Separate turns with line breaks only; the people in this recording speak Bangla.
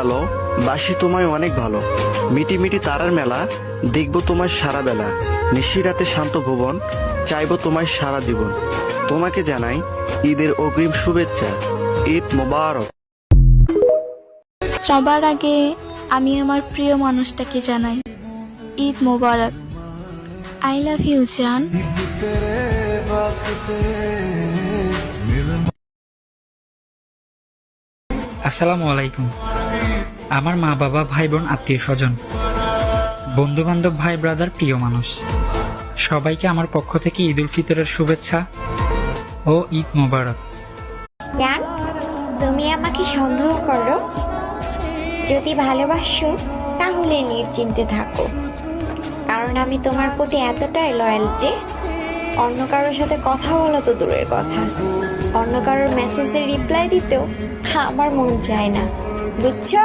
আলো বাসি তোমায় অনেক ভালো, মিটি মিটি তারার মেলা দেখবো তোমায় সারা বেলা, নিশি রাতে শান্ত ভুবন চাইবো তোমায় সারা জীবন। তোমাকে জানাই ঈদের অগ্রিম শুভেচ্ছা, ঈদ মোবারক।
সবার আগে আমি আমার প্রিয় মানুষটাকে জানাই ঈদ মোবারক। আই লাভ ইউ জান।
আসসালামু আলাইকুম। আমার মা বাবা ভাই বোন আত্মীয় স্বজন বন্ধু বান্ধব ভাই ব্রাদার প্রিয় মানুষ সবাইকে আমার পক্ষ থেকে ঈদ উল ফিতরের শুভেচ্ছা ও ঈদ মোবারক।
জান, তুমি আমাকে সন্দেহ করো? যদি ভালোবাসো তাহলে নিশ্চিন্তে থাকো, কারণ আমি তোমার প্রতি এতটাই লয়াল যে অন্য কারোর সাথে কথা বলা তো দূরের কথা, অন্য কারোর মেসেজের রিপ্লাই দিতেও আমার মন চায় না, বুঝছো?